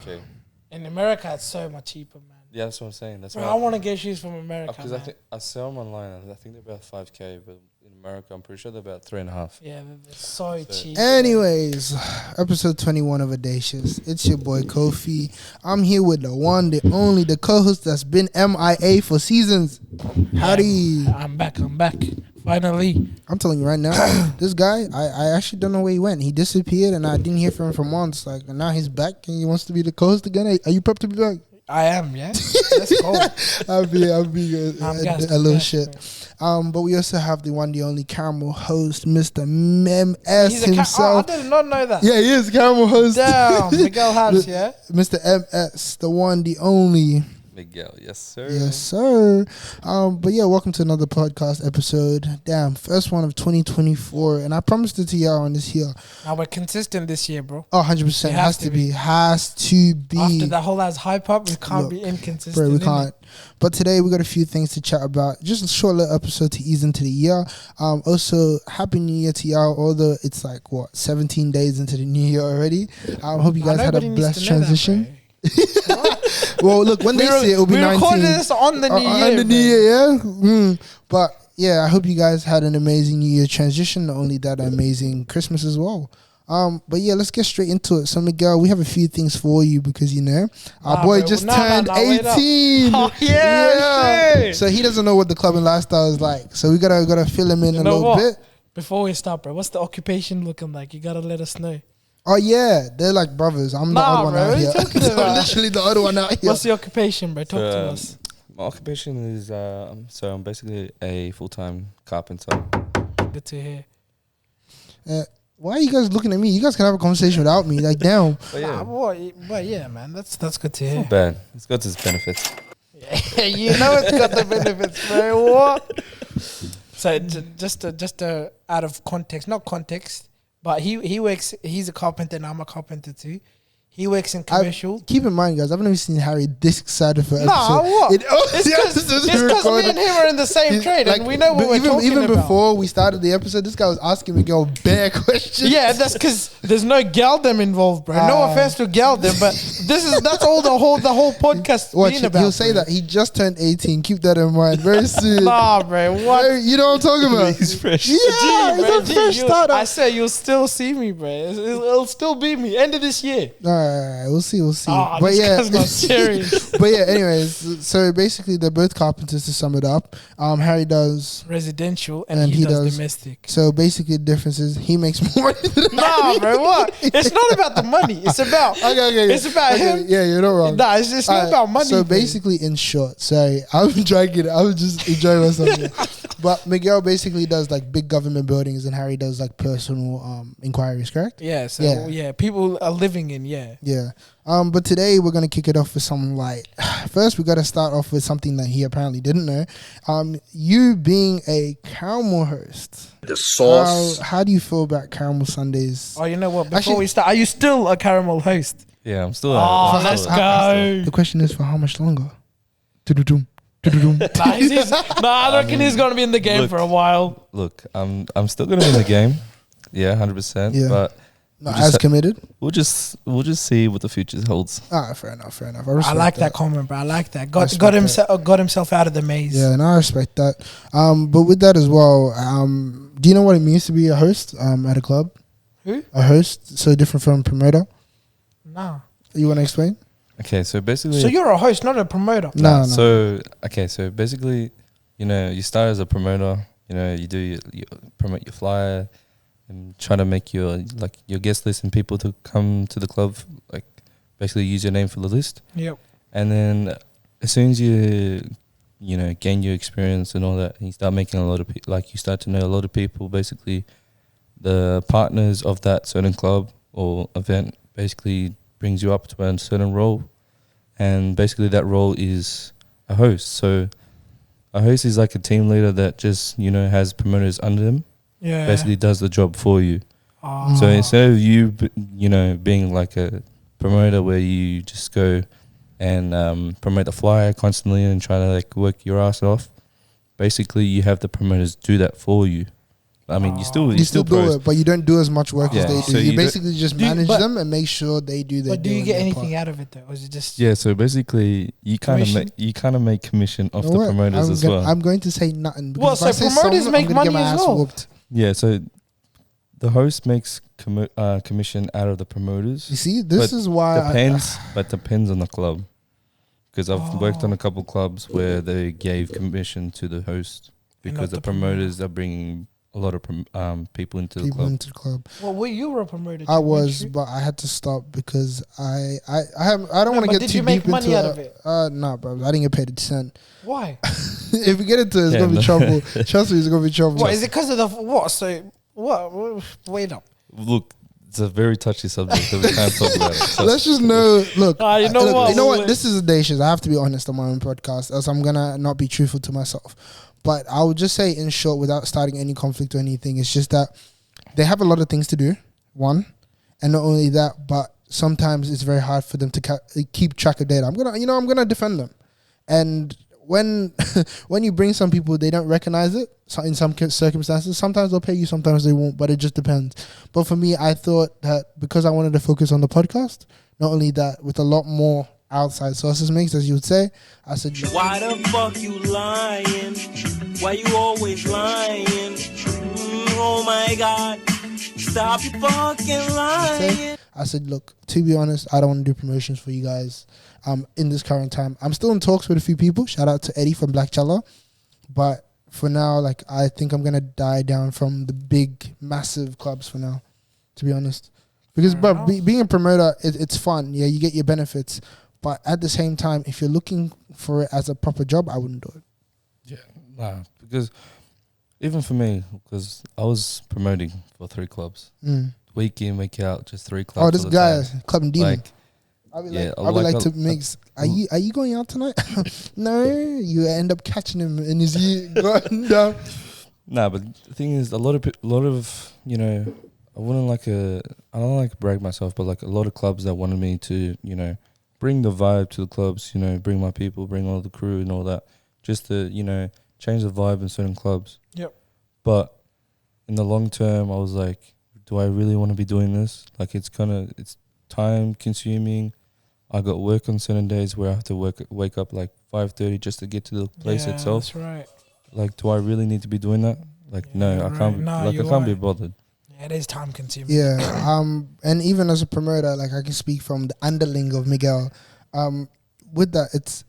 5K. In America, it's so much cheaper, man. Yeah, that's what I'm saying. That's Bro, why I want to get shoes from America, because man. I think I sell them online. And I think they're about 5K, but in America, I'm pretty sure they're about 3.5. Yeah, they're so cheap. Anyways, episode 21 of Audacious. It's your boy Kofi. I'm here with the one, the only, the co-host that's been MIA for seasons. Howdy. I'm back. Finally. I'm telling you right now, this guy, I actually don't know where he went. He disappeared and I didn't hear from him for months. Like, and now he's back and he wants to be the co-host again. Are you prepped to be back? I am, yeah. Let's go. I'll be a little shit. Man. But we also have the one, the only caramel host, Mr. MS himself. I did not know that. Yeah, he is caramel host. Damn, Miguel House, yeah. Mr. MS, the one, the only. Miguel, yes sir. Yes, sir. But yeah, welcome to another podcast episode. Damn, first one of 2024, and I promised it to y'all on this here. Now we're consistent this year, bro. Oh, 100%. Has to be. After the whole ass hype up, we can't be inconsistent. Bro, we can't. But today we got a few things to chat about. Just a short little episode to ease into the year. Also, Happy New Year to y'all. Although it's like 17 days into the new year already. I hope you guys had a blessed transition. Well, look, when they say it will be 19. We recorded this on the new year. On the new year, yeah. But yeah, I hope you guys had an amazing New Year transition. Not only that, amazing Christmas as well. But yeah, let's get straight into it. So Miguel, we have a few things for you because our boy just turned 18. Oh yeah. So he doesn't know what the club and lifestyle is like. So we gotta fill him in a little bit. Before we start, bro, what's the occupation looking like? You gotta let us know. Oh yeah, they're like brothers. I'm the odd one out here. I'm literally the other one out here. What's the occupation, bro? Talk to us. My occupation is so I'm basically a full-time carpenter. Good to hear. Why are you guys looking at me? You guys can have a conversation without me. Like, damn. But yeah, man, that's good to hear. Not bad. It's got its benefits. Yeah, you know it's got the benefits, bro. What? So just out of context, not context. But he works. He's a carpenter, and I'm a carpenter too. He works in commercial. Keep in mind, guys, I've never seen Harry this excited for an nah, episode. What? It's because me and him are in the same trade, and we know what we're talking about. Even before we started the episode, this guy was asking Miguel bare questions. Yeah, that's because there's no Geldem involved, bro. No offense to Geldem, but that's all the whole podcast being about. He'll say that he just turned 18. Keep that in mind. Very soon. Nah, bro. What? You know what I'm talking about? He's fresh. Yeah, he's a fresh starter. I said you'll still see me, bro. It'll still be me. End of this year. Alright, we'll see. Oh, but yeah, not serious. But yeah, anyways, so basically they're both carpenters to sum it up. Harry does residential and he does domestic. So basically the difference is he makes more money than Nah, bro, what? It's not about the money. It's about It's about him. Yeah, you're not wrong. Nah, it's not about money. So basically, in short, sorry, I'm dragging it. I was just enjoying myself here. But Miguel basically does like big government buildings and Harry does like personal inquiries, correct? Yeah, so yeah, people are living in, yeah. But today we're gonna kick it off with something light. First, we gotta start off with something that he apparently didn't know. You being a caramel host, the sauce. How do you feel about caramel Sundays? Oh, you know what? Before we start, are you still a caramel host? Yeah, I'm still. Let's go. The question is, for how much longer? I reckon he's gonna be in the game for a while. Look, I'm still gonna be in the game. Yeah, 100%. Yeah. But not as committed. We'll just see what the future holds. Fair enough. I like that comment, bro. I like that. Got himself out of the maze. Yeah, and I respect that. But with that as well, do you know what it means to be a host at a club? Who? A host, so different from promoter. No. You want to explain? Okay, so basically. So you're a host, not a promoter. No. So basically, you start as a promoter. You promote your flyer and try to make your guest list and people to come to the club, like basically use your name for the list. Yep. And then as soon as you gain your experience and all that, and you start making a lot of you start to know a lot of people. Basically, the partners of that certain club or event basically brings you up to a certain role, and basically that role is a host. So a host is like a team leader that just has promoters under them. Yeah. Basically does the job for you. So instead of you being like a promoter where you just go and promote the flyer constantly and try to like work your ass off, basically you have the promoters do that for you. I mean, you still You still do pros. it, but you don't do as much work as Yeah, they do. so you you basically just manage but- them and make sure they do their. But do you doing get their anything part. out of it though, or is it just? Yeah, so basically, you kind of make commission off You know the what? promoters as well. I'm going to say nothing. Because Well, if I so say promoters something, make I'm gonna get money my as ass well. whooped. Yeah, so the host makes commission out of the promoters. You see, this But is why depends on the club. Because I've worked on a couple clubs where they gave commission to the host And because not the promoters are bringing a lot of people into the people club. into the club. Well, you were promoted. I weren't was, you? but I had to stop because I don't No, want to but get did too you make deep money into out it. of it? Nah, bro, I didn't get paid a cent. Why? If we get into it, it's Yeah, gonna be no. trouble. Trust me, it's gonna be trouble. What is it because of the what? So what? Wait up. Look, it's a very touchy subject that we can't talk about it. So Let's just know. Look, You know what? You know what? This is audacious. I have to be honest on my own podcast, else I'm gonna not be truthful to myself. But I would just say, in short, without starting any conflict or anything, it's just that they have a lot of things to do. One, and not only that, but sometimes it's very hard for them to keep track of data. I'm gonna defend them, and when when you bring some people, they don't recognize it. So in some circumstances, sometimes they'll pay you, sometimes they won't. But it just depends. But for me, I thought that because I wanted to focus on the podcast, not only that, with a lot more outside sources mix, as you would say, I said, Why the fuck you lying? Why you always lying? Oh my god, stop you fucking lying. I said, look, to be honest, I don't want to do promotions for you guys. In this current time, I'm still in talks with a few people. Shout out to Eddie from Black Cellar. But for now, like, I think I'm gonna die down from the big, massive clubs for now. To be honest, because but being a promoter, it's fun. Yeah, you get your benefits. But at the same time, if you're looking for it as a proper job, I wouldn't do it. Yeah, nah, because even for me, because I was promoting for 3 clubs, week in, week out, just 3 clubs. Oh, this all the guy, time. Club and Demon. Like, I would yeah, like to mix. Are you going out tonight? No, you end up catching him in his ear going down. Nah, but the thing is, a lot of you know, I don't like to brag myself, but like a lot of clubs that wanted me to, you know, bring the vibe to the clubs, you know, bring my people, bring all the crew and all that, just to, you know, change the vibe in certain clubs. Yep. But in the long term, I was like, do I really want to be doing this? Like, it's time consuming. I got work on certain days where I have to wake up like 5:30 just to get to the place itself. That's right. Like, do I really need to be doing that? Like, no, I right. can't. No, I you're can't be right. bothered. Yeah, it is time consuming. Yeah. And even as a promoter, like I can speak from the underling of Miguel. With that, it's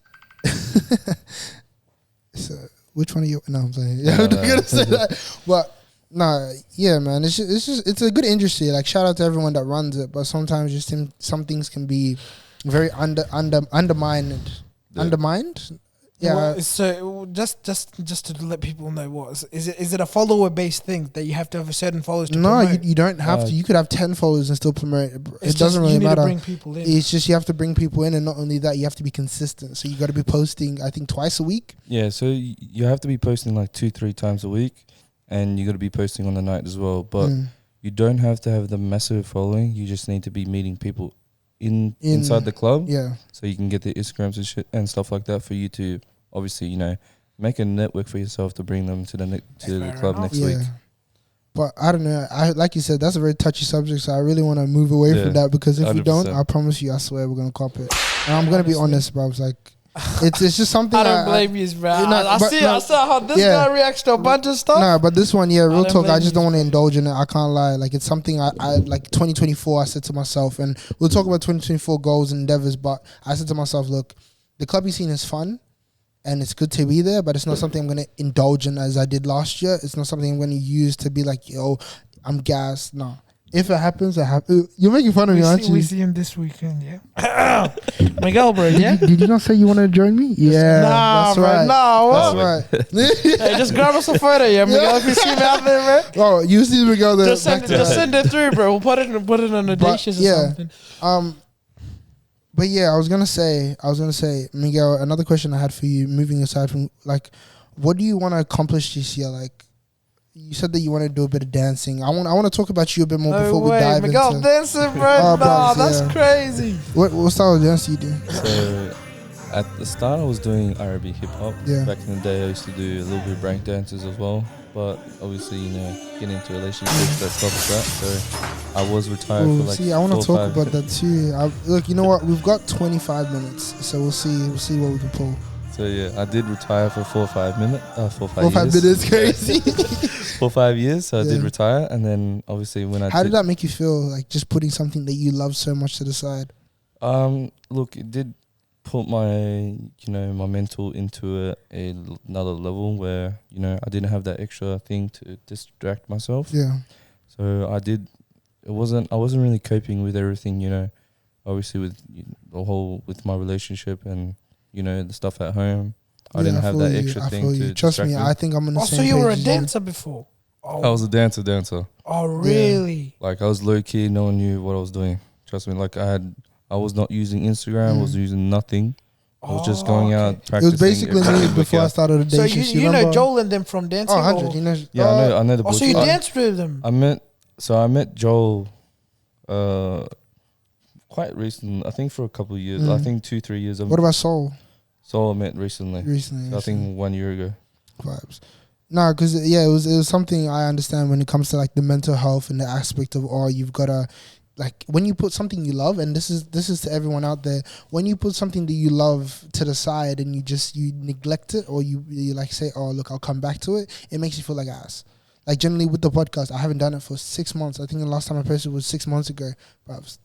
which one are you? No, I'm saying. Yeah, I'm not gonna say that. But nah, yeah, man. It's a good industry. Like, shout out to everyone that runs it. But sometimes just some things can be very undermined. Yeah. Undermined. Yeah. Well, so just to let people know, what is it? Is it a follower based thing that you have to have a certain followers to No, promote? you don't have to. You could have 10 followers and still promote. It It's doesn't just really you need matter. to bring people in. It's just you have to bring people in, and not only that, you have to be consistent. So you got to be posting, I think, twice a week. Yeah, so you have to be posting like 2-3 times a week, and you got to be posting on the night as well. But you don't have to have the massive following. You just need to be meeting people inside the club. Yeah. So you can get the Instagrams and shit and stuff like that for you to obviously, you know, make a network for yourself to bring them to the club next week. But I don't know. Like you said, that's a very touchy subject. So I really want to move away from that, because if we don't, 100%. I promise you, I swear we're gonna cop it. And I'm gonna be honest, bro. It's like it's just something. I don't blame you, bro. I see how this yeah. guy reacts to a bunch of stuff. Nah, but this one, yeah, real don't talk. I blame just you. don't want to indulge in it. I can't lie. Like, it's something I like 2024. I said to myself, and we'll talk about 2024 goals and endeavors. But I said to myself, look, the clubbing scene is fun, and it's good to be there, but it's not something I'm going to indulge in as I did last year. It's not something I'm going to use to be like, yo, I'm gassed. No. If it happens, it happens. You're making fun of me, aren't you? We see him this weekend, yeah. Miguel, bro, yeah? Did you not say you want to join me? Yeah. Nah, that's bro, right. nah. That's right. Hey, just grab us a photo, yeah, Miguel. If you see me out there, bro. Oh, you see Miguel there. Just send it through, bro. We'll put it on Audacious or something. But yeah, I was gonna say, Miguel, another question I had for you, moving aside from, like, what do you want to accomplish this year? Like, you said that you want to do a bit of dancing. I want to talk about you a bit more before we dive Miguel into. dancing, bro. Oh, Nah, bro, that's yeah. crazy. What style of dance do you do? So at the start, I was doing R&B hip hop. Yeah. Back in the day, I used to do a little bit of break dances as well. but obviously, getting into relationships, that stuff like that. So I was retired for like. See, I want to 4 or talk 5 about that too. Look, you know what? We've got 25 minutes, so we'll see. We'll see what we can pull. So yeah, I did retire for 4 or 5 minutes. 4 or 5 4 or 5 years. minutes, crazy. 4 or 5 years. So I did Yeah. retire, and then obviously when I How did that make you feel? Like just putting something that you love so much to the side. Look, it did put my my mental into another level where I didn't have that extra thing to distract myself. Yeah. So I wasn't really coping with everything. Obviously with with my relationship and the stuff at home. I didn't have that extra thing to Trust distract me, me. I think I'm on the Also, same you were a page as you. dancer before. Oh, I was a dancer. oh really? Like I was low key, no one knew what I was doing. Trust me, like I was not using Instagram, I was using nothing. I was just going out It practicing. was basically every me week before I out. started a day So shift. you know remember? Joel and them from dancing? Oh, 100. or- You know, Yeah, I know the Oh, boys. so you I- danced with them? I met Joel quite recent. I think for a couple of years. I think 2-3 years. What about Soul? So I met recently. Recently. I think 1 year ago. Vibes. No, because it was something I understand when it comes to like the mental health and the aspect of you've got to like when you put something you love, and this is to everyone out there, when you put something that you love to the side and you neglect it, or you like say, oh look, I'll come back to it, it makes you feel like ass. Like generally with the podcast, I haven't done it for 6 months. I think the last time I posted was 6 months ago. But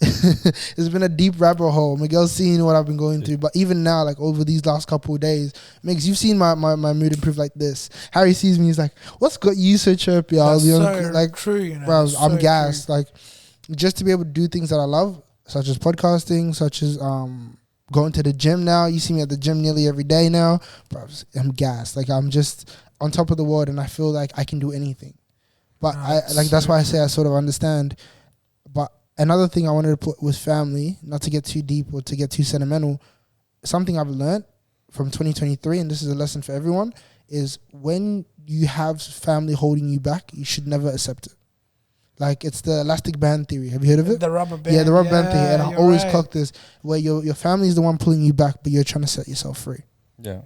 it's been a deep rabbit hole. Miguel's seen what I've been going through. But even now, like over these last couple of days, Migs, you've seen my mood improve like this. Harry sees me, he's like, what's got you so chirpy? That's so like, true, bro, that's I'm so gassed. true. Like just to be able to do things that I love, such as podcasting, such as going to the gym now. You see me at the gym nearly every day now. Bro, I'm gassed. Like I'm just on top of the world, and I feel like I can do anything. But that's why I say I sort of understand. But another thing I wanted to put with family, not to get too deep or to get too sentimental, something I've learned from 2023, and this is a lesson for everyone, is when you have family holding you back, you should never accept it. Like it's the elastic band theory. Have you heard of it? The rubber band. Yeah, the rubber band theory. And I you're always right. clock this, where your family is the one pulling you back, but you're trying to set yourself free. Yeah.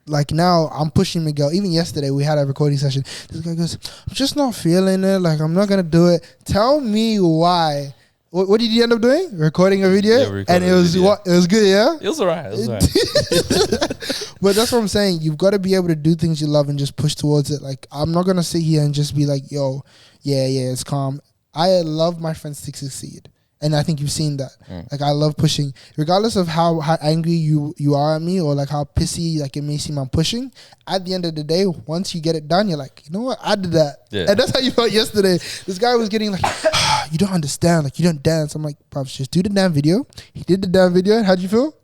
Like now I'm pushing Miguel. Even yesterday we had a recording session. This guy goes, I'm just not feeling it. Like I'm not going to do it. Tell me why. What did you end up doing? Recording a video? Yeah, recorded and it a was video. what? It was good, yeah? It was alright. But that's what I'm saying. You've got to be able to do things you love and just push towards it. Like I'm not going to sit here and just be like, yo, yeah, it's calm. I love my friends to succeed. And I think you've seen that. Like I love pushing, regardless of how angry you are at me, or like how pissy like it may seem I'm pushing. At the end of the day, once you get it done, you're like, you know what, I did that. Yeah. And that's how you felt yesterday. This guy was getting like, you don't understand, like you don't dance. I'm like, bro, just do the damn video. He did the damn video. How'd you feel?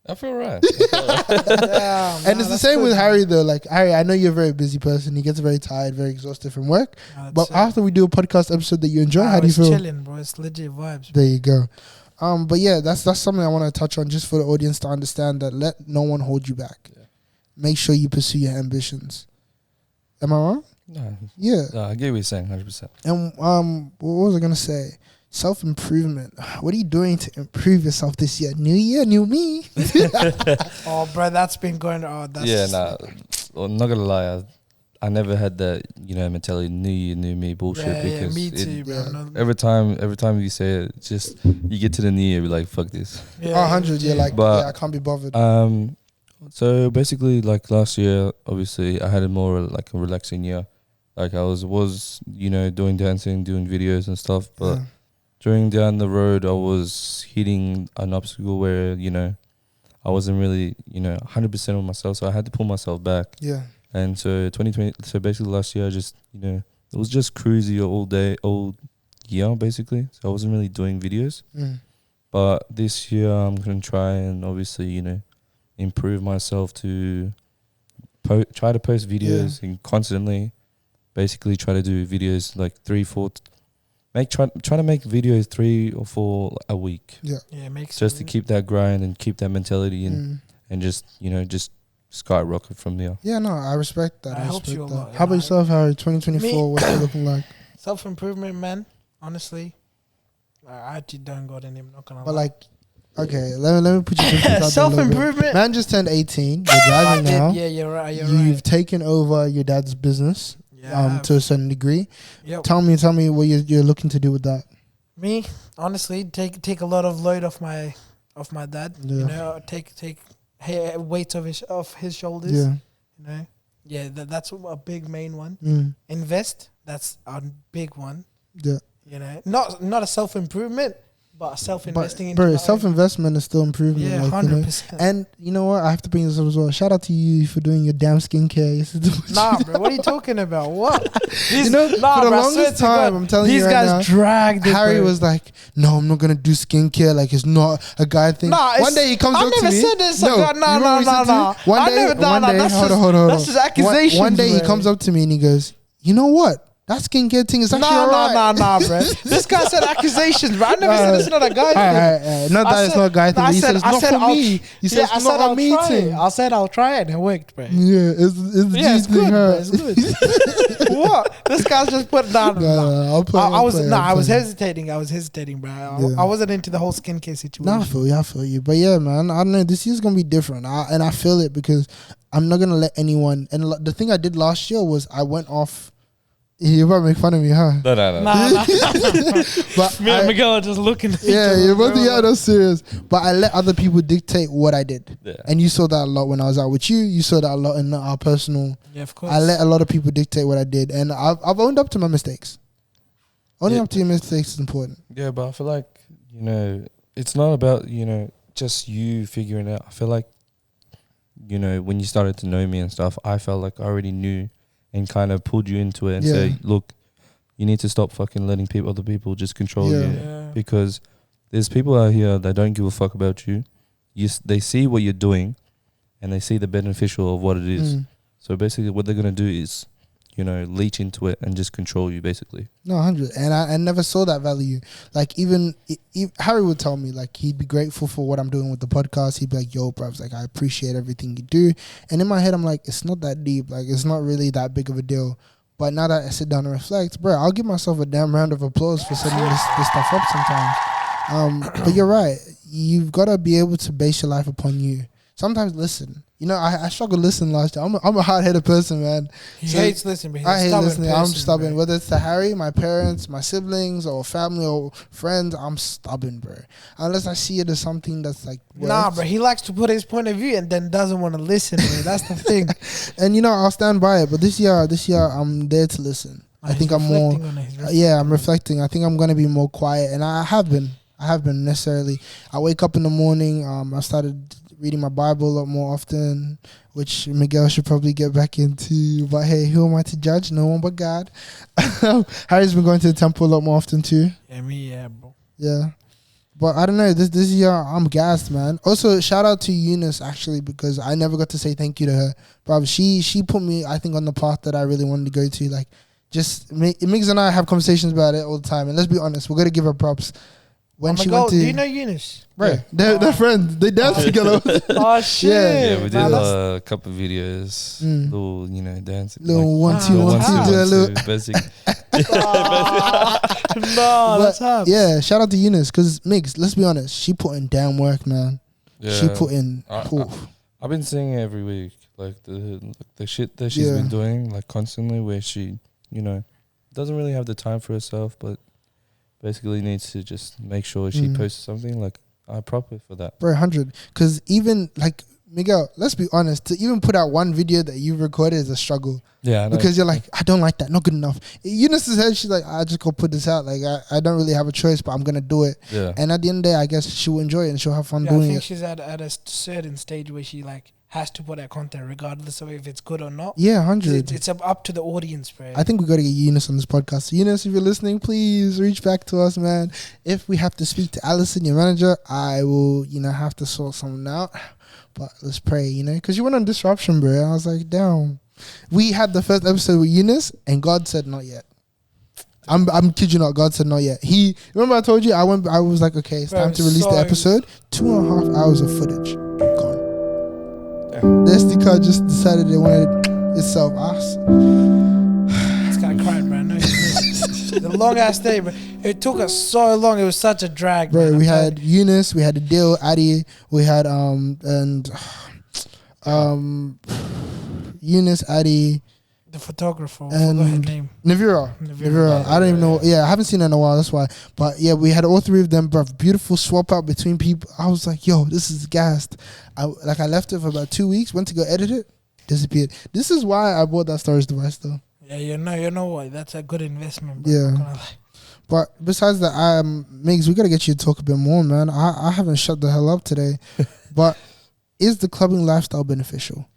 I feel right. Yeah, And it's the same with Harry though. Like Harry, I know you're a very busy person. He gets very tired, very exhausted from work. But after we do a podcast episode that you enjoy, how do you feel? Chilling, bro. It's legit vibes. There you go. But yeah, that's something I want to touch on, just for the audience to understand that let no one hold you back. Yeah. Make sure you pursue your ambitions. Am I wrong? No, Yeah. I get what you're saying, 100%. And what was I gonna say? Self-improvement. What are you doing to improve yourself this year? New year, new me. Oh, bro, that's been going. Oh, that's I'm not gonna lie. I never had that mentality, new year, new me bullshit. Yeah, because me too, bro. yeah. No, every time you say it, it's just you get to the new year, be like, fuck this. yeah, 100. Yeah, like But, I can't be bothered. So basically, like last year, obviously, I had a more like a relaxing year. Like I was doing dancing, doing videos and stuff, but. Yeah. During down the road, I was hitting an obstacle where, I wasn't really, 100% of myself. So I had to pull myself back. Yeah. And so 2020, so basically last year, I just, it was just cruisy all year, basically. So I wasn't really doing videos. But this year, I'm going to try and obviously, improve myself to try to post videos and constantly basically try to do videos like 3-4 try to make videos 3 or 4 a week. Yeah. Yeah, it makes Just sense. to keep that grind and keep that mentality and just skyrocket from there. Yeah, no, I respect that. That I helps respect you a that. lot, How about yourself, Harry? 2024, what's it looking like? Self-improvement, man. Honestly, I actually don't got any. I'm not gonna. But lie. Okay, let me put you Self-improvement. Man just turned 18. You're driving now. Yeah, you're right. You've taken over your dad's business to a certain degree. Yep. Tell me what you're looking to do with that. Me, honestly, take a lot of load off my dad. Yeah. You know, take weight off his shoulders. Yeah. You know, that's a big main one. Invest. That's a big one. Yeah. You know, not a self-improvement, but self-investing. Bro, self-investment is still improvement. Yeah, like, 100%. You know? And you know what? I have to bring this up as well. Shout out to you for doing your damn skincare. Nah, bro, what are you talking about? What? For the longest time, I'm telling you these right guys now, dragged it. Harry bro. was like, "No, I'm not gonna do skincare. Like it's not a guy thing." Nah, one day he comes up to me. I never said this. No, No. you remember what he said to me? One day, hold on. That's just accusations. One day he bro. comes up to me and he goes, "You know what? That skincare thing is actually alright." Nah, bro. This guy said accusations, bro. I never said it's not a guy thing. Not that it's not a guy thing. He said it's not for me. He said it's not a me thing. I said I'll try it and it worked, bro. Yeah, it's good, bro. It's good. What? This guy's just put down. I'll play. I was hesitating. bro. I wasn't into the whole skincare situation. Nah, I feel you. But yeah, man, I don't know. This year's gonna be different, and I feel it because I'm not gonna let anyone. And the thing I did last year was I went off. You're about to make fun of me, huh? No. Nah. But Me and Miguel are just looking at each yeah, other, you're about to bro. get that's serious. But I let other people dictate what I did. Yeah. And you saw that a lot when I was out with you. You saw that a lot in our personal. Yeah, of course. I let a lot of people dictate what I did. And I've owned up to my mistakes. Owning up to your mistakes is important. Yeah, but I feel like, you know, it's not about, you know, just you figuring it out. I feel like, you know, when you started to know me and stuff, I felt like I already knew and kind of pulled you into it and say, look, you need to stop fucking letting other people just control you. Yeah. Because there's people out here that don't give a fuck about you. They see what you're doing and they see the beneficial of what it is. So basically what they're going to do is, you know, leech into it and just control you basically. No, 100. And I never saw that value. Like even Harry would tell me like he'd be grateful for what I'm doing with the podcast. He'd be like, yo, bruv, like I appreciate everything you do. And in my head, I'm like, it's not that deep. Like it's not really that big of a deal. But now that I sit down and reflect, bro, I'll give myself a damn round of applause for setting this stuff up sometimes. But you're right. You've got to be able to base your life upon you. Sometimes listen. You know, I struggled listening last year. I'm a hard-headed person, man. He hates listening, but he's I hate listening. I'm person, stubborn. bro. Whether it's to Harry, my parents, my siblings, or family or friends, I'm stubborn, bro. Unless I see it as something that's like Nah, bro. He likes to put his point of view and then doesn't want to listen, bro. That's the thing. And you know, I'll stand by it. But this year, I'm there to listen. I think I'm more. I'm reflecting. I think I'm gonna be more quiet, and I have been necessarily. I wake up in the morning. I started reading my Bible a lot more often, which Miguel should probably get back into. But hey, who am I to judge? No one but God. Harry's been going to the temple a lot more often too. Yeah, bro. Yeah. But I don't know, this year I'm gassed, man. Also, shout out to Eunice, actually, because I never got to say thank you to her. But she put me, I think, on the path that I really wanted to go to. Like, just, Migs and I have conversations about it all the time. And let's be honest, we're going to give her props. When she went to, do you know Eunice? Right, they're friends. They dance together. Oh shit! Yeah, we did a couple of videos, little, you know, dancing, little like, 1 2 1 2, do a little. Basic. No, that's hard. Yeah, shout out to Eunice because Migs. Let's be honest, she put in damn work, man. Yeah. She put in. I've been seeing it every week, like the shit that she's been doing, like constantly, where she, you know, doesn't really have the time for herself, but basically needs to just make sure she posts something. Like, I prop her for that. Bro, 100. Because even like Miguel, let's be honest, to even put out one video that you've recorded is a struggle. Yeah, I know. Because you're like, I don't like that, not good enough. Eunice's head, she's like, I just go put this out. Like, I don't really have a choice, but I'm gonna do it. Yeah. And at the end of the day, I guess she'll enjoy it and she'll have fun I doing think it. she's at a certain stage where she like has to put out content regardless of if it's good or not. Yeah, 100. It's up to the audience, bro. I think we got to get Eunice on this podcast. So Eunice, if you're listening, please reach back to us, man. If we have to speak to Alison, your manager, I will, you know, have to sort something out. But let's pray, you know, because you went on disruption, bro. I was like, damn. We had the first episode with Eunice, and God said not yet. I'm kidding you not. God said not yet. Remember I told you I was like, okay, it's time to release the episode. 2.5 hours of footage gone. The SD card just decided it wanted itself. This guy cried, man. No, The long ass day, bro. It took us so long. It was such a drag, Bro, man. we had Eunice, we had Adil, Adi, we had Eunice, Adi, the photographer. I forgot her and name. Navira. I don't even know. Yeah, I haven't seen her in a while. That's why. But yeah, we had all three of them, bro. Beautiful swap out between people. I was like, yo, this is gassed. I left it for about 2 weeks. Went to go edit it. Disappeared. This is why I bought that storage device, though. Yeah, you know what? That's a good investment, bro. Yeah. But besides that, Migs, we gotta get you to talk a bit more, man. I haven't shut the hell up today. But is the clubbing lifestyle beneficial?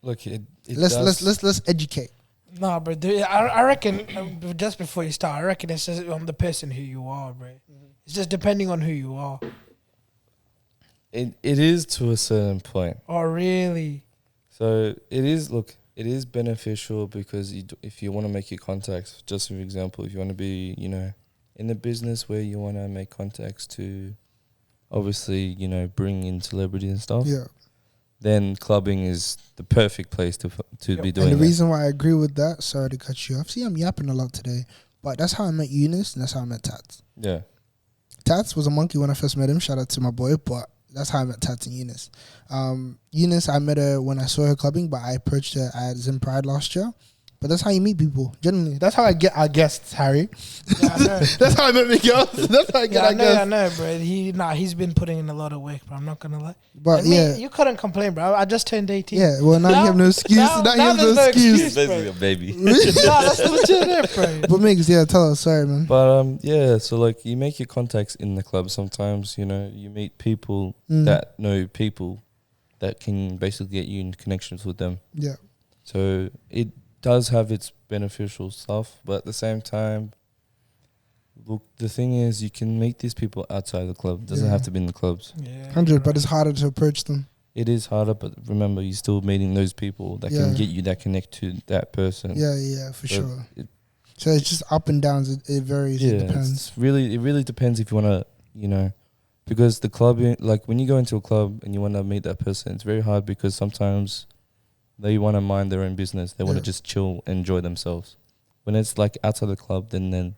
Look, Let's educate. Nah, bro. I reckon just before you start, I reckon it's just on the person who you are, bro. It's just depending on who you are. It is to a certain point. Oh, really? So it is. Look, it is beneficial because if you want to make your contacts, just for example, if you want to be, in a business where you want to make contacts to, obviously, bring in celebrities and stuff. Yeah. Then clubbing is the perfect place to be doing. And the that. reason why I agree with that, sorry to cut you off. See, I'm yapping a lot today, but that's how I met Eunice and that's how I met Tats. Yeah. Tats was a monkey when I first met him. Shout out to my boy, but that's how I met Tats and Eunice. Eunice, I met her when I saw her clubbing, but I approached her at Zim Pride last year. But that's how you meet people, generally. That's how I get our guests, Harry. Yeah, I know. That's how I met Miguel. That's how I get our guests. I know, bro. He's been putting in a lot of work, bro. I'm not gonna lie. But and yeah, you couldn't complain, bro. I just turned 18. yeah. Well, now you have no excuse. Now you have no excuse. Basically a baby. Nah, that's legit, it, bro. But Migs, yeah, tell us. Sorry, man. But yeah, so like you make your contacts in the club sometimes, you meet people that know people that can basically get you in connections with them. Yeah. So it does have its beneficial stuff, but at the same time, look, the thing is you can meet these people outside the club. It doesn't have to be in the clubs. Yeah, 100, but it's harder to approach them. It is harder, but remember, you're still meeting those people that can get you that connect to that person. Yeah, for sure. So it's just up and downs. It varies. Yeah, it depends. it really depends if you want to, because the club, like when you go into a club and you want to meet that person, it's very hard because sometimes they want to mind their own business. They want to just chill and enjoy themselves. When it's like outside the club, then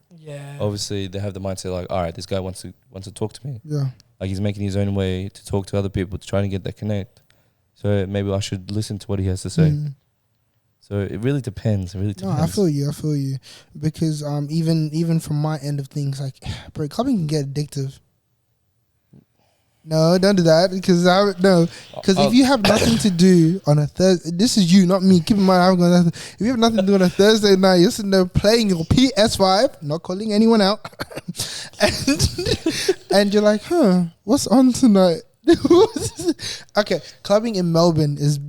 obviously they have the mindset like, all right, this guy wants to talk to me. Yeah. Like he's making his own way to talk to other people to try and get that connect. So maybe I should listen to what he has to say. So it really depends. No, I feel you. Because even from my end of things, like, bro, clubbing can get addictive. No, don't do that because if you have nothing to do on a Thursday, this is you, not me. Keep in mind, I'm going. If you have nothing to do on a Thursday night, you're sitting there playing your PS5, not calling anyone out, and you're like, what's on tonight? Okay, clubbing in Melbourne is.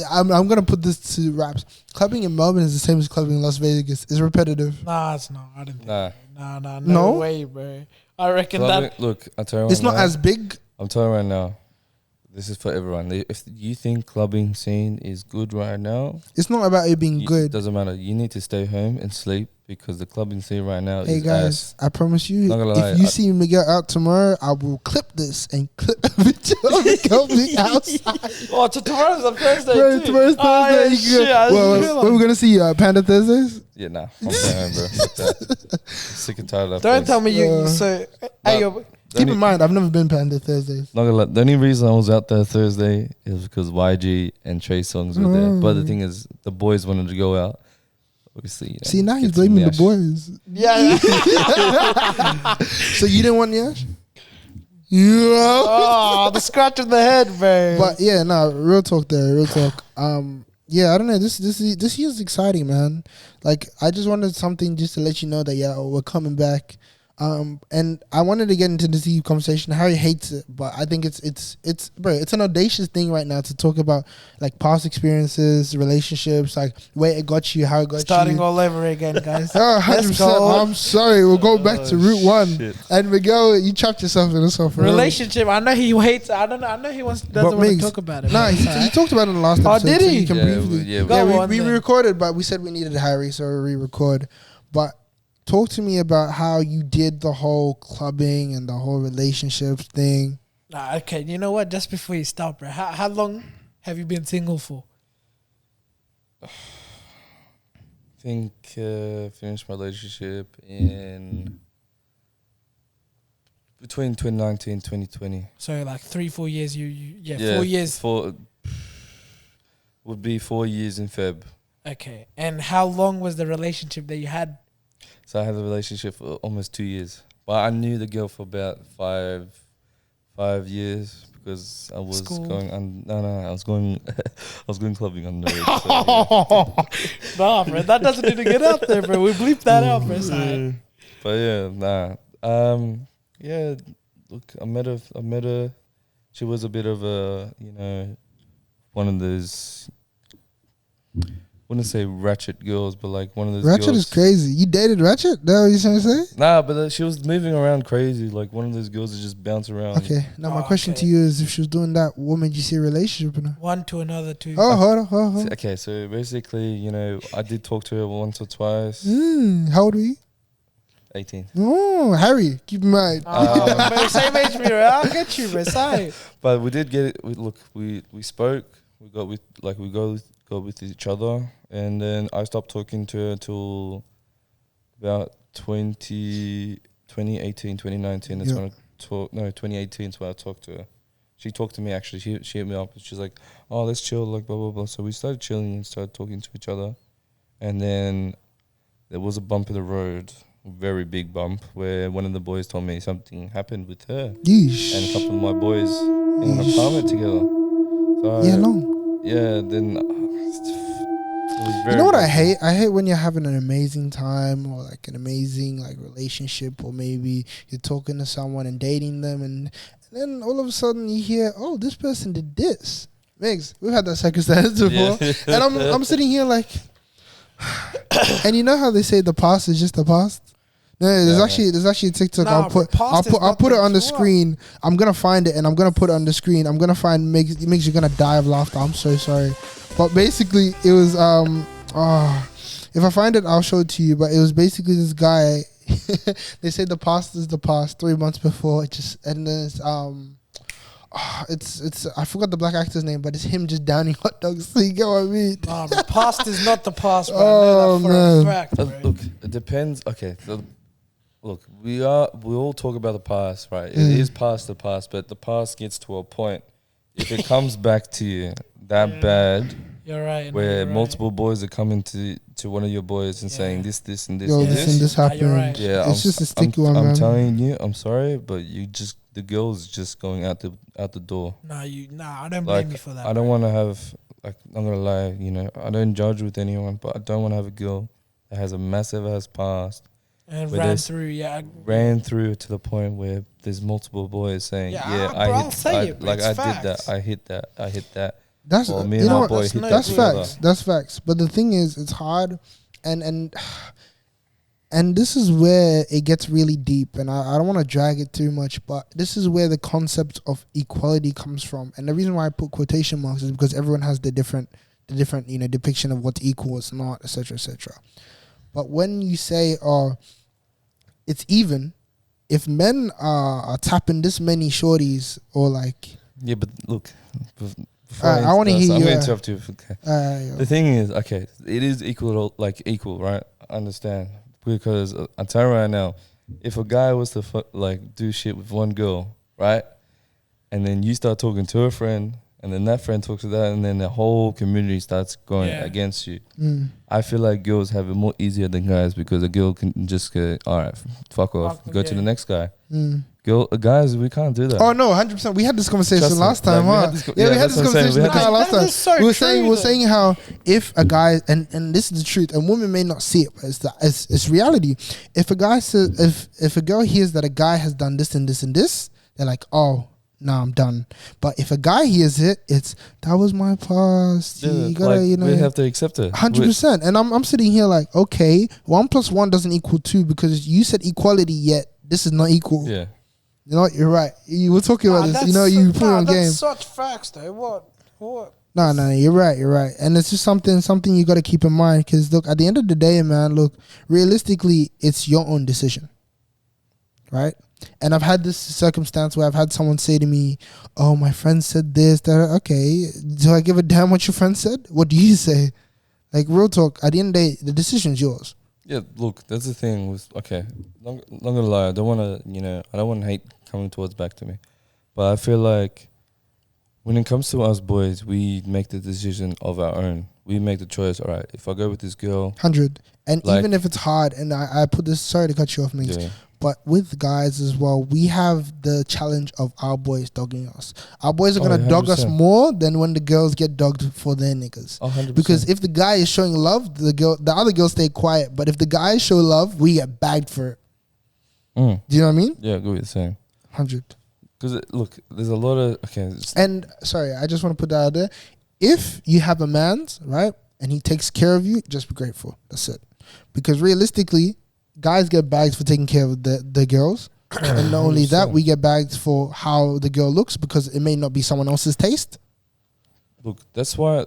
I'm gonna put this to wraps. Clubbing in Melbourne is the same as clubbing in Las Vegas. It's repetitive. Nah, it's not. I didn't think Nah. No way, bro. I reckon clubbing, that. Look, I'll tell you it's not as big. I'm telling you right now, this is for everyone. If you think clubbing scene is good right now, it's not about it being good. It doesn't matter. You need to stay home and sleep because the clubbing scene right now hey is guys, ass. I promise you, if you see Miguel out tomorrow, I will clip this and clip a picture of Miguel being outside. Oh, tomorrow's a Thursday Bro, too. tomorrow's Thursday. Shit, when we're gonna see Panda Thursdays? Yeah, nah. I'm staying home, bro. Fuck that. Sick and tired of that Don't place. tell me you. So, Keep in mind, I've never been Panda Thursdays. Not gonna lie, the only reason I was out there Thursday is because YG and Trey Songz were there. But the thing is, the boys wanted to go out. Obviously, see now he's blaming the boys. Yeah. So you didn't want Yash? Yeah. Oh, the scratch of the head, bro. But yeah, no, real talk there. Real talk. Yeah, I don't know. This year's exciting, man. Like I just wanted something just to let you know that we're coming back. And I wanted to get into this deep conversation. Harry hates it, but I think it's bro, it's an audacious thing right now to talk about like past experiences, relationships, like where it got you, how it got starting you. all over again, guys. 100%. I'm sorry. We'll go back to route one. Shit. And Miguel, you trapped yourself in this one for relationship. I know he hates. I know he doesn't want to talk about it. Nah, he talked about it in the last episode. did he? So you can briefly. We we recorded, but we said we needed Harry, so we re-record. But talk to me about how you did the whole clubbing and the whole relationships thing. Okay, you know what? Just before you start, bro, how long have you been single for? I think finished my relationship in between 2019 and 2020. So like 3-4 years. Yeah, 4 years. Would be 4 years in Feb. Okay. And how long was the relationship that you had? So I had a relationship for almost 2 years, but I knew the girl for about 5 years because I was going on. I was going I was going clubbing underage. So, yeah. Nah, bro, that doesn't need to get out there, bro. We bleep that out, bro. Sorry. But yeah, yeah. Look, I met her. She was a bit of a, one of those. Wouldn't say ratchet girls, but like one of those. Ratchet girls. is crazy. You dated Ratchet? That what you trying to say? Nah, but she was moving around crazy. Like one of those girls that just bounce around. Okay. Now my question to you is, if she was doing that, what made you see a relationship in her? One to another, two. Oh, hold on. Okay, so basically, I did talk to her once or twice. How old were you? 18. Oh, Harry, keep in mind. Bro, same age, bro. I'll get you, bro. Sorry. But we did get it. We spoke. We got with each other, and then I stopped talking to her till about 2018, 2019. That's when I talked. No, 2018 is when I talked to her. She talked to me actually. She hit me up. She's like, "Oh, let's chill." Like blah blah blah. So we started chilling and started talking to each other, and then there was a bump in the road, a very big bump, where one of the boys told me something happened with her. Yeesh. And a couple of my boys in an apartment together. So then it was very. You know what I hate? I hate when you're having an amazing time or like an amazing like relationship, or maybe you're talking to someone and dating them, and then all of a sudden you hear, oh, this person did this. Migs, we've had that circumstance before, and I'm sitting here like, and you know how they say the past is just the past. No, there's actually a TikTok. Nah, I'll put it on the screen. I'm gonna find it and I'm gonna put it on the screen. I'm gonna find makes you're gonna die of laughter. I'm so sorry, but basically it was if I find it I'll show it to you. But it was basically this guy. They say the past is the past. 3 months before and then it's I forgot the black actor's name, but it's him just downing hot dogs. So you get what I mean? Nah, the past is not the past, bro. Oh, man. A fact, bro. Look, it depends. Okay, look, we all talk about the past, right? It is past the past, but the past gets to a point. If it comes back to you that bad, you're right. Where multiple boys are coming to one of your boys and saying this, and this, yo, and this and this happened. You're right. Yeah, it's just a sticky one, man. I'm telling you, I'm sorry, but the girl's just going out the door. I don't blame you for that. I don't want to have, like, I'm gonna lie, I don't judge with anyone, but I don't want to have a girl that has a massive ass past and ran through to the point where there's multiple boys saying, I'll say it, like I facts. did that, I hit that. That's me and my boy hit that. That's facts. That's facts. But the thing is, it's hard, and this is where it gets really deep. And I don't want to drag it too much, but this is where the concept of equality comes from. And the reason why I put quotation marks is because everyone has the different depiction of what's equal, what's not, etc., etc. But when you say, it's even, if men are tapping this many shorties or like, yeah, but look. I want to hear you. I'm going to interrupt you. Okay. Yeah. The thing is, okay, it is equal, right? I understand. Because I tell you right now, if a guy was to do shit with one girl, right? And then you start talking to a friend, and then that friend talks to that, and then the whole community starts going against you. I feel like girls have it more easier than guys because a girl can just go, all right, fuck off, go to the next guy. Guys, we can't do that. Oh no, 100%. We had this conversation last time, huh? We had this conversation last time. So we were saying how if a guy, and this is the truth, and women may not see it, but it's reality. If a guy says, if a girl hears that a guy has done this and this and this, they're like, oh, nah, I'm done. But if a guy hears it, it's that was my past. You gotta, we have to accept it. 100%. And I'm sitting here like, okay, 1 + 1 doesn't equal 2 because you said equality, yet this is not equal. Yeah. You're right. You were talking about this. You put it on game. That's such facts, though. What? No, you're right. And it's just something you got to keep in mind because, look, at the end of the day, man, look, realistically, it's your own decision, right? And I've had this circumstance where I've had someone say to me, oh, my friend said this, that. Okay, do I give a damn what your friend said? What do you say? Like real talk. At the end of the day, the decision's yours. Yeah, look, that's the thing with not gonna lie, I don't wanna hate coming towards back to me. But I feel like when it comes to us boys, we make the decision of our own. We make the choice, all right, if I go with this girl 100. And Like- even if it's hard, and I put this, sorry to cut you off, Mings, yeah. but with guys as well, we have the challenge of our boys dogging us. Our boys are Oh, going to dog us 100%. more than when the girls get dogged for their niggas. 100%. Because if the guy is showing love, the other girls stay quiet. But if the guys show love, we get bagged for it. Mm. Do you know what I mean? Yeah, I get what you're saying. 100. Because look, there's a lot of And sorry, I just want to put that out there. If you have a man's, right, and he takes care of you, just be grateful. That's it. Because realistically, guys get bagged for taking care of the girls. And not only that, 100%. we get bagged for how the girl looks because it may not be someone else's taste. Look, that's why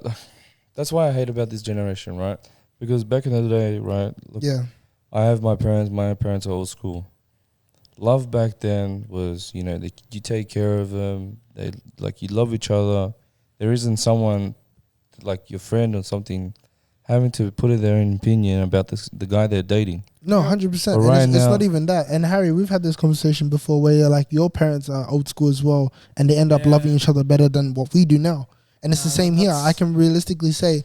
I hate about this generation, right? Because back in the day, right? Look, Yeah. I have my parents are old school. Love back then was, you you take care of them. They you love each other. There isn't someone like your friend or something having to put in their own opinion about the guy they're dating. No, 100%. But And right it's now- not even that. And Harry, we've had this conversation before where you're like, your parents are old school as well, and they end up Yeah. loving each other better than what we do now. And it's the Nah, same here. that's- I can realistically say,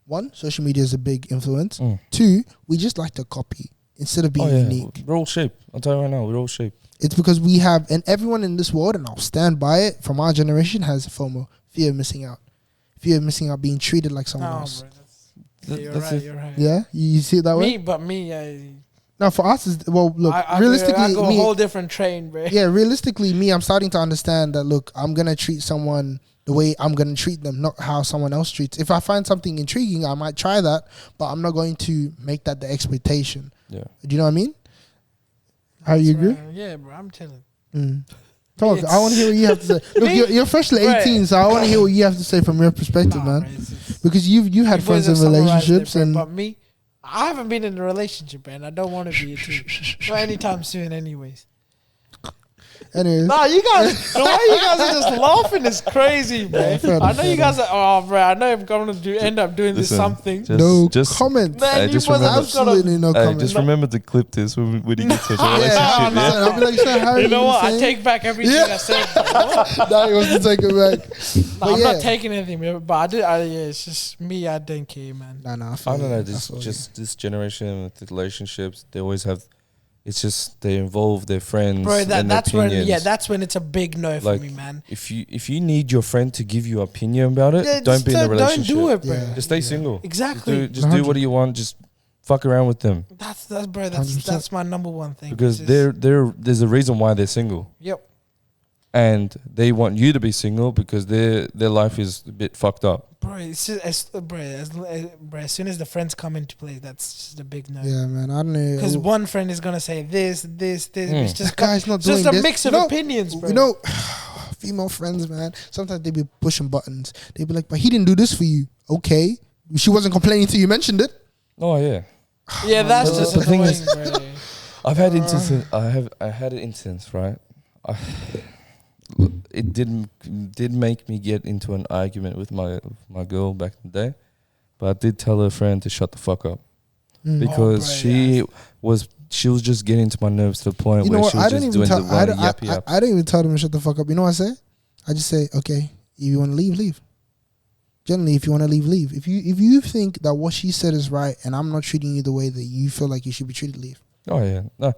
one, social media is a big influence. Mm. Two, we just like to copy instead of being unique. We're all sheep. I'll tell you right now, we're all sheep. It's because we have, and everyone in this world, and I'll stand by it, from our generation has FOMO, fear of missing out. Fear of missing out, being treated like someone No, else. bro, Th- you're that's right. it. You're right. Yeah? You see it that way? Me, No, for us, is well, look, I realistically, go a me, whole different train, bro. yeah, realistically, me, I'm starting to understand that, look, I'm going to treat someone the way I'm going to treat them, not how someone else treats. If I find something intriguing, I might try that, but I'm not going to make that the expectation. Yeah. Do you know what I mean? How you agree? Yeah, bro. I'm chilling. Talk. I want to hear what you have to say. Look, Me? you're freshly Right. 18, so I want to hear what you have to say from your perspective, Nah, man. bro, it's- Because you had you friends boys in have summarized it, relationships, bro, and but me, I haven't been in a relationship, and I don't want to be it too. Not anytime soon, anyways. anyways, Nah, you guys, the way you guys are just laughing is crazy, bro. Yeah, fair I enough, know you guys are. Oh, bro, I know I'm gonna end up doing this Listen, something. no just comment. Man, you just boys remember- have just gotta. Absolutely no Hey, comment. just remember to clip this when you get to a yeah, relationship. Yeah. I'll be like, so how You know you what? I saying? take back everything Yeah. I said. Bro. Now he wants to take it back. Nah, But I'm yeah. not taking anything, bro, but I did. Yeah, it's just me. I don't care, man. Nah, I don't know. This generation with the relationships, they always have. It's just they involve their friends. Bro, and their that's when. opinions. Yeah, that's when it's a big no for Like, me, man. If you need your friend to give you opinion about it, Yeah, don't just be in a relationship. Don't do it, bro. Yeah. Just stay single. Exactly. Just do what you want. Just fuck around with them That's bro. 100%. That's my number one thing. because It's just- there's a reason why they're single, Yep. and they want you to be single because their life is a bit fucked up. Bro, it's just, as soon as the friends come into play, that's just a big no. Yeah, man. I don't know. Because one friend is gonna say this. It's That just guy's not it's just doing a this. mix of No, opinions, bro. You know, female friends, man. Sometimes they be pushing buttons. They be like, "But he didn't do this for you." Okay, she wasn't complaining until you mentioned it. Oh yeah, yeah, that's But just the thing annoying, is- bro. I've had instances. I had an instance, right? It did make me get into an argument with my girl back in the day, but I did tell her friend to shut the fuck up because bro, she was just getting to my nerves to the point You know where what? she was I don't just even doing tell. the one yappy yap. I don't even tell them to shut the fuck up. You know what I say? I just say, "Okay, if you want to leave, leave." Generally, if you want to leave, leave. If you think that what she said is right, and I'm not treating you the way that you feel like you should be treated, leave. Oh yeah, no,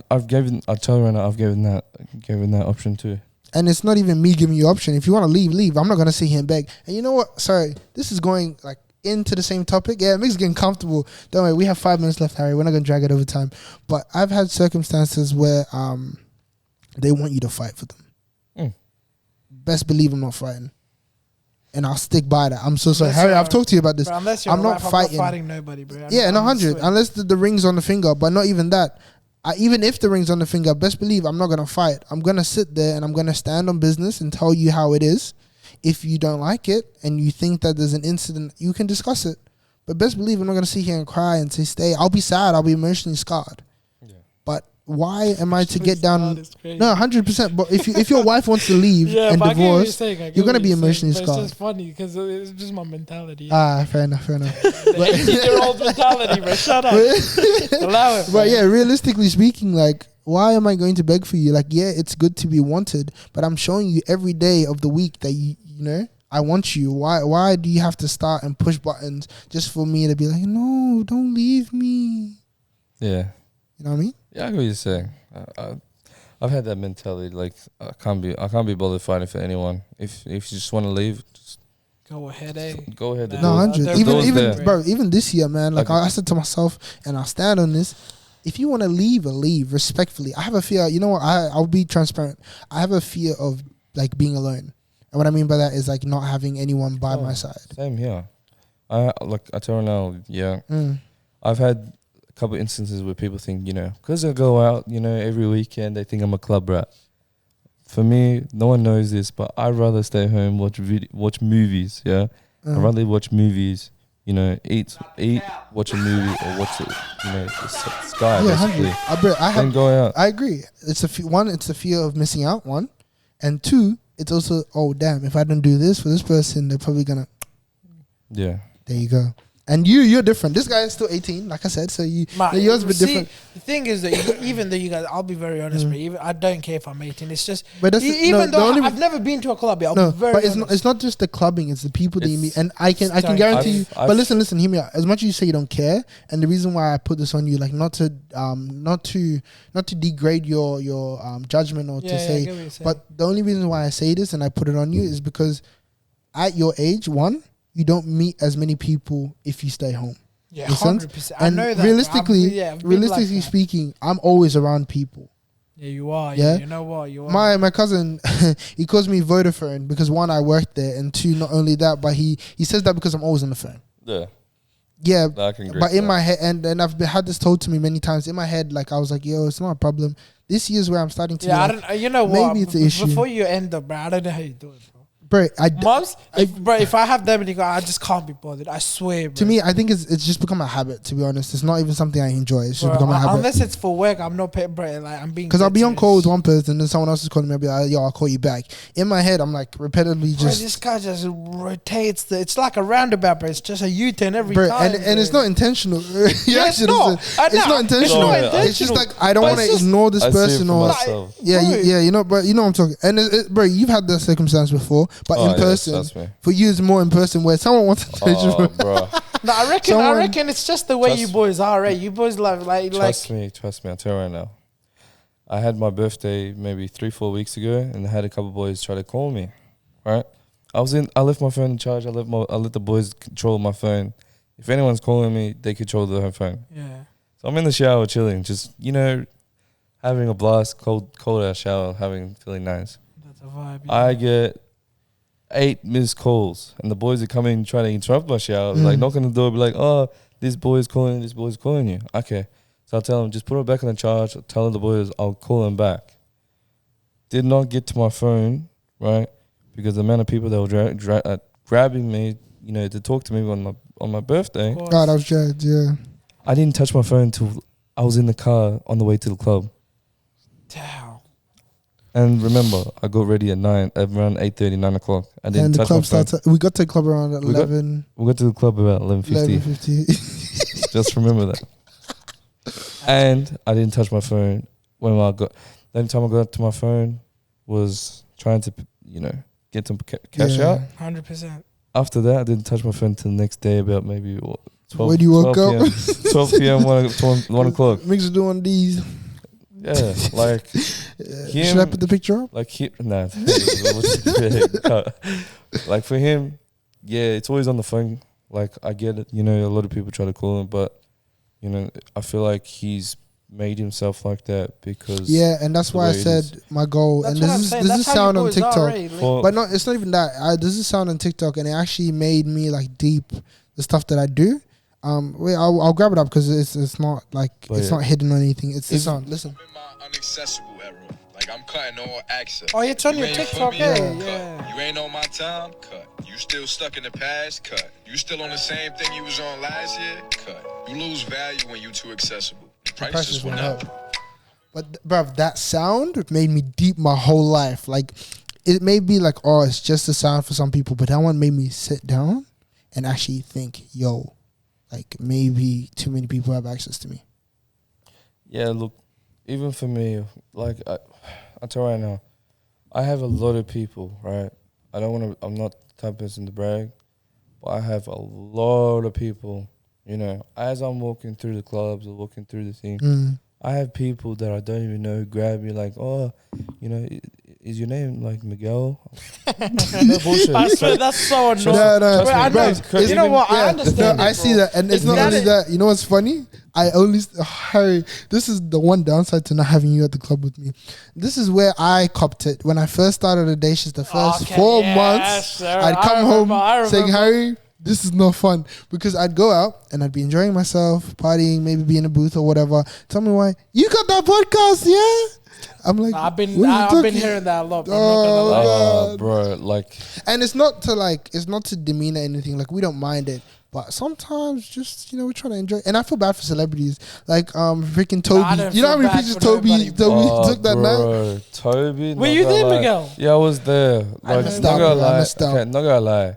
I've given. I tell her right now, I've given that option too. And it's not even me giving you option. If you want to leave, leave. I'm not gonna sit here and beg. And you know what? Sorry, this is going like into the same topic. Yeah, it makes it getting comfortable. Don't worry, we have 5 minutes left, Harry. We're not gonna drag it over time. But I've had circumstances where they want you to fight for them. Mm. Best believe I'm not fighting, and I'll stick by that. I'm so sorry, Unless Harry. you're- I've talked to you about this. Bro, unless you're I'm a not rap, fighting. I'm not fighting nobody, bro. Yeah, no, I'm 100. sweating. Unless the ring's on the finger, but not even that. Even if the ring's on the finger, best believe I'm not going to fight. I'm going to sit there and I'm going to stand on business and tell you how it is. If you don't like it and you think that there's an incident, you can discuss it. But best believe I'm not going to sit here and cry and say stay. I'll be sad. I'll be emotionally scarred. Yeah. But why am I to get down? It's crazy. No, 100%. But if your wife wants to leave Yeah, and but I get what you're divorce, saying, I get you're gonna what be you're saying, emotionally but scarred. It's just funny because it's just my mentality. Fair enough. The 18-year-old mentality, bro. Shut up. Allow it. But yeah, realistically speaking, like, why am I going to beg for you? Like, yeah, it's good to be wanted, but I'm showing you every day of the week that you know, I want you. Why do you have to start and push buttons just for me to be like, no, don't leave me? Yeah. You know what I mean? Yeah, I get what you're saying. I've had that mentality. Like, I can't be bothered fighting for anyone. If you just want to leave, just Go ahead, eh? go ahead. The No, door's- 100. the door's there. Even bro, even this year, man. Like, Like- I said to myself, and I'll stand on this. If you want to leave respectfully. I have a fear. You know what? I'll be transparent. I have a fear of like being alone. And what I mean by that is like not having anyone by my side. Same here. I tell her now. Yeah, I've had a couple instances where people think, you know, because I go out, you know, every weekend, they think I'm a club rat. For me, no one knows this, but I'd rather stay home, watch movies. Yeah, I'd rather watch movies. You know, eat, watch a movie, or watch it. You know, the sky. Yeah, basically. 100. Then go out. I agree. It's it's a fear of missing out. One, and two, it's also, oh damn, if I don't do this for this person, they're probably gonna. Yeah. There you go. And you're different. This guy is still 18, like I said. So yours a bit different. The thing is that even though you guys, I'll be very honest, bro. Even I don't care if I'm 18. It's just, But that's even though I've never been to a club yet. I'll be very but honest. it's not just the clubbing. It's the people that you meet. And I can Sorry. guarantee you. I've- But listen, hear me out. As much as you say you don't care, and the reason why I put this on you, like not to degrade your judgment or Yeah, to I say, get what you're saying. but the only reason why I say this and I put it on you is because at your age, one, you don't meet as many people if you stay home. Yeah, Makes sense? 100%. I And know that. realistically, I've been realistically like that. speaking, I'm always around people. Yeah, you are. Yeah? Yeah, you know what? You are. My cousin, he calls me Vodafone because one, I worked there, and two, not only that, but he says that because I'm always on the phone. Yeah. Yeah, I can agree but with in that. my head, and I've had this told to me many times. In my head, like I was like, "Yo, it's not a problem." This year's where I'm starting to. Yeah, I like, don't. You know what? maybe it's an issue. Before you end up, bro, I don't know how you do it, bro. bro. Mums, if I have them and you go, I just can't be bothered. I swear, bro. To me, I think it's just become a habit. To be honest, it's not even something I enjoy. It's just Bro, become a habit. unless it's for work, I'm not paying, bro. Like I'm being. Because I'll dead be on serious. call with one person, and someone else is calling me. I'll be like, "Yo, I'll call you back." In my head, I'm like repetitively Bro, just. this guy just rotates. It's like a roundabout, bro. It's just a U-turn every Bro, time. and it's not intentional. Yeah, it's not. It's not intentional. not It's just intentional. like I don't But want to it's just- ignore this I see it person for or. myself. Yeah, Bro. you know, but you know what I'm talking. And bro, you've had that circumstance before, but Oh, in yeah, person, trust me. for you, it's more in person where someone wants to touch Oh, you. bro. No, I reckon it's just the way Trust- you boys are, right? You boys like Trust me. I'll tell you right now. I had my birthday maybe 3-4 weeks ago, and I had a couple boys try to call me. Right? I left my phone in charge. I let the boys control my phone. If anyone's calling me, they control their phone. yeah. So I'm in the shower chilling, just having a blast, cold ass shower, feeling nice. That's a vibe. I get 8 missed calls, and the boys are coming trying to interrupt my shower. Like knock on the door, be like, "Oh, this boy's calling you." Okay, so I'll tell them just put it back on the charge. I'll tell the boys I'll call them back. Did not get to my phone, right? Because the amount of people that were grabbing me, to talk to me on my birthday. God, I was judged. Yeah. I didn't touch my phone until I was in the car on the way to the club. Damn. And remember, I got ready at around 8:30, 9 o'clock. I didn't And the touch my club phone. starts. We got to the club around 11. We got to the club about 11:50. 11:50. Just remember that. And I didn't touch my phone when the only time I got to my phone was trying to, get some cash Yeah. out. 100%. After that, I didn't touch my phone till the next day about maybe 12. When you woke 12 up? PM, 12 p.m. 1 o'clock. Mix doing these. Yeah, like Should I put the picture up? like nah. Like for him, yeah, it's always on the phone. Like I get it, a lot of people try to call him, but I feel like he's made himself like that because Yeah, and that's the why I way it said is. my goal. That's And what I'm this saying. is That's how sound you on boys are, TikTok. right? Like, For- But no, it's not even that. This is sound on TikTok, and it actually made me like deep the stuff that I do. Wait, I'll grab it up because it's not like But it's yeah. not hidden or anything. It's the If- sound. Listen. I'm in my unaccessible era. Like I'm cutting all access. Oh, it's on You your ain't TikTok, for me, yeah, cut. yeah. You ain't on my time, cut. You still stuck in the past, cut. You still on the same thing you was on last year, cut. You lose value when you too accessible. The prices prices went went up. But bruv, that sound made me deep my whole life. Like, it may be like, oh, it's just a sound for some people, but that one made me sit down and actually think, yo, like maybe too many people have access to me. Yeah, look, even for me, like I'll tell you right now, I have a lot of people, right? I'm not the type of person to brag, but I have a lot of people, you know, as I'm walking through the clubs or walking through the thing, I have people that I don't even know grab me like, oh, you know, is your name like Miguel? No bullshit. I swear that's so annoying. No, But I know. Because You know what? I No, understand. I see that, and it's not only that. You know what's funny? Harry, this is the one downside to not having you at the club with me. This is where I copped it when I first started Audacious. The first 4 months, sir. I'd come home saying, "Harry, this is not fun," because I'd go out and I'd be enjoying myself, partying, maybe be in a booth or whatever. Tell me why you got that podcast, yeah? I'm like, I've been what are you hearing that a lot. Bro. Oh, bro, like, and it's not to demean anything. Like, we don't mind it. But sometimes, just, you know, we're trying to enjoy. And I feel bad for celebrities. Like, freaking Toby. You know how many pictures Toby took that night? Toby. Were you there, Miguel? Yeah, I was there. Like, missed not out, gonna bro. I lie. missed out. Okay, not gonna lie.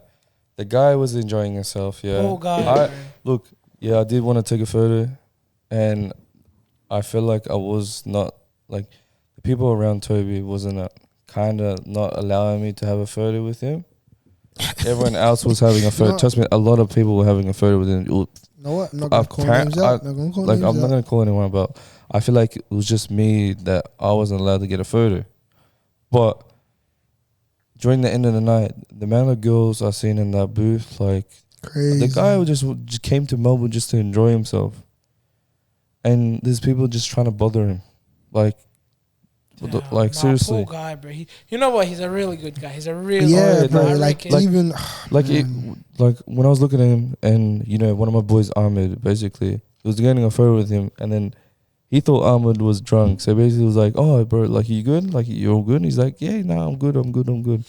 The guy was enjoying himself, yeah. Poor guy. Look, yeah, I did want to take a photo. And I feel like I was not, like, the people around Toby wasn't kind of not allowing me to have a photo with him. Everyone else was having a photo. Trust me, a lot of people were having a photo with him. You know what? I'm not going to call names out. I'm not going to call anyone, but I feel like it was just me that I wasn't allowed to get a photo. But during the end of the night, the amount of girls I seen in that booth, like, crazy. the guy who just came to Melbourne just to enjoy himself. And there's people just trying to bother him. Like, seriously. Poor guy, bro. You know what? He's a really good guy. He's a really Yeah, bro. I Like, reckon. even... Like when I was looking at him, and you know, one of my boys, Ahmed, basically, he was getting a photo with him, and then he thought Ahmed was drunk, so basically he was like, "Oh, bro, like, you good? Like, you're all good?" And he's like, "Yeah, nah, I'm good.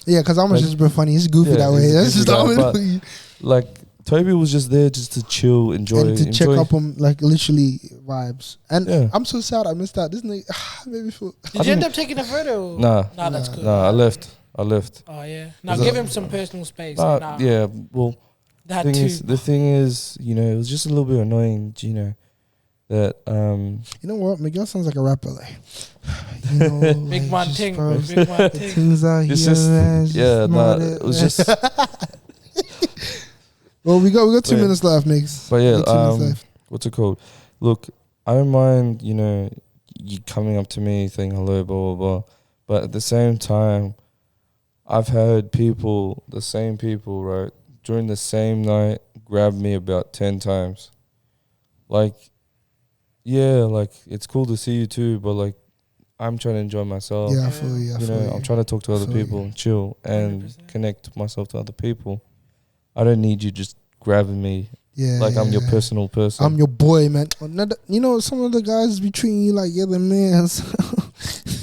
Yeah, because Ahmed's just been funny. He's goofy that way. he's a That's goofy just guy, Ahmed. but, like, Toby was just there just to chill, enjoy, And to check up on, like, literally vibes. And Yeah. I'm so sad I missed that. This nigga made me feel... Did you end up taking a photo? Nah. Nah, that's good. Nah, I left. Oh, yeah. Now give him some personal space. Nah, Yeah, well, that the too. thing is, you know, it was just a little bit annoying, you know, that You know what? Miguel sounds like a rapper. Like, you know, Big like, man just, ting, bro, big man ting. things are it's here. just, man, yeah, just nah, not it was just, Well, we got 2 Yeah. minutes left, Mix. but yeah, 2 minutes left. what's it called? Look, I don't mind, you know, you coming up to me saying hello, blah, blah, blah. But at the same time, I've had people, the same people, right, during the same night, grab me about 10 times. Like, yeah, like, it's cool to see you too, but, like, I'm trying to enjoy myself. Yeah, I feel you. I You feel know, you. I'm trying to talk to other feel people you. and chill and 100%. connect myself to other people. I don't need you just grabbing me Yeah, like I'm your yeah. personal person. I'm your boy, man. You know, some of the guys be treating you like you're the man.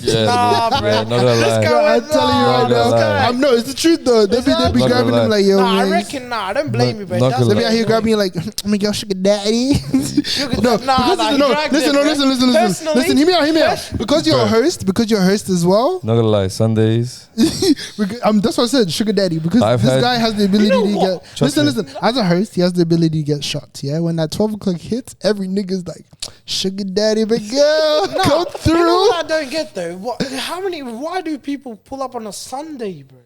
Yeah, Nah, bro. yeah, not gonna This lie. guy I'm telling you right Not gonna now. lie. No, it's the truth though. They be Not grabbing gonna him like, yo, Nah, I man. reckon, I don't blame you, bro. Not That's gonna They be lie. out here grabbing you like, Miguel Sugar Daddy. No, listen, hear me out. Because you're a host as well. Not gonna lie, Sundays. That's what I said, Sugar Daddy. Because I've this had- guy has the ability to get. Trust me. Listen. As a host, he has the ability to get shots. Yeah, when that 12 o'clock hits, every nigga's like, Sugar Daddy, big girl, come through. You know what I don't get though? Why do people pull up on a Sunday, bro?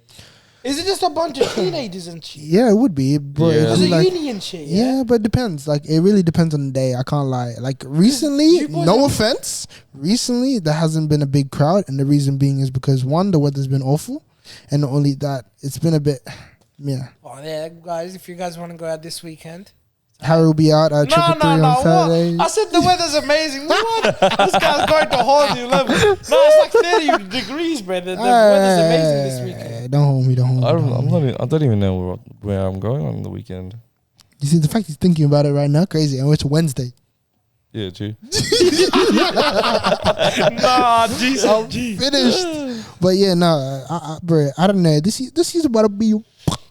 Is it just a bunch of teenagers and shit? Yeah, it would be, bro. Yeah. It'd Is be it like, uni and shit? yeah, but it depends. Like, it really depends on the day. I can't lie. Like, recently, You boys no have- offense, recently there hasn't been a big crowd, and the reason being is because one, the weather's been awful, and not only that, it's been a bit, yeah. Oh yeah, guys. If you guys want to go out this weekend, Harry will be out at Triple Three on Saturday. What? I said the weather's amazing. What? This guy's going to a whole new level. No, it's like 30 degrees, bro. The weather's amazing this weekend. Don't hold me. I don't even know where I'm going on the weekend. You see, the fact he's thinking about it right now, crazy. And it's Wednesday. Yeah, true. Nah, Jesus. Finished. But yeah, no, bro, I don't know. This is about to be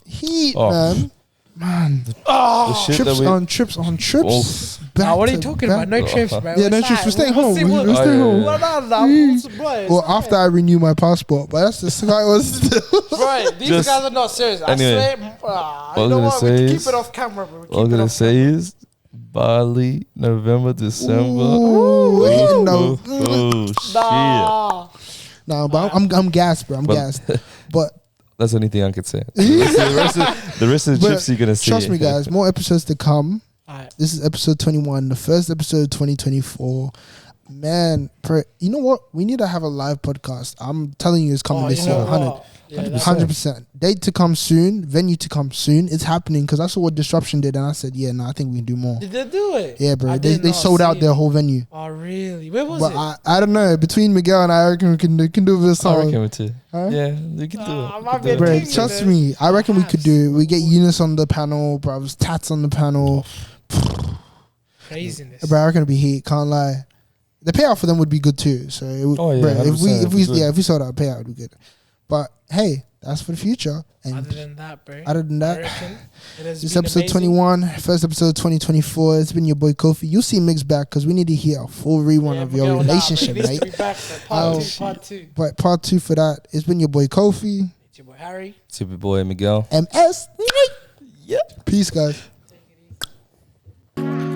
heat, Oh. man. Man, The shit trips that we, on trips on trips. back. what are you to talking back. about? No trips, bro. Yeah, no What's trips. that? We're staying We'll home. see We're what- staying home. Well, Well, after I renew my passport, but that's the Sky was still. Bro, these Just- guys are not serious. anyway, I swear. what I You was know gonna what? say We keep is- it off camera, bro. All I'm gonna say is Bali, November, December. Ooh, no. Oh shit! Nah. No, but I'm gassed, bro. I'm But- gassed. But That's the only thing I could say. The rest of the But trips you're gonna see. trust me, guys, more episodes to come. Alright. This is episode 21, the first episode of 2024. Man, you know what? We need to have a live podcast. I'm telling you, it's coming Oh, this you year. know 100. what? Yeah, that's- 100%. Date to come soon, venue to come soon. It's happening because I saw what Disruption did, and I said, yeah, no, I think we can do more. Did they do it? Yeah, bro. I They did not sold out see their it. whole venue. Oh, really? Where was But it? I don't know. Between Miguel and I reckon we can do a bit of I song. reckon we too. Huh? Yeah, we can do Ah, it. might We be a can do Bro, it. thing, trust you know. me. I reckon we could Perhaps. do it. We get Eunice on the panel, bro. Tats on the panel. Craziness. Bro, I reckon it'd be heat. Can't lie. The payout for them would be good too. So, Oh, yeah, bro, if 100% we good. if we sold out, payout would be good. But hey, that's for the future. And Other than that, bro. other than that, I reckon it has this been episode amazing. 21, first episode 2024. It's been your boy Kofi. You'll see Mix back because we need to hear a full rewind Yeah, of your Miguel, nah, relationship, bro, he needs mate. to be back for Oh, part two. But part 2 for that. It's been your boy Kofi. It's your boy Harry. It's your boy Miguel. MS. Yeah. Peace, guys. Take it easy.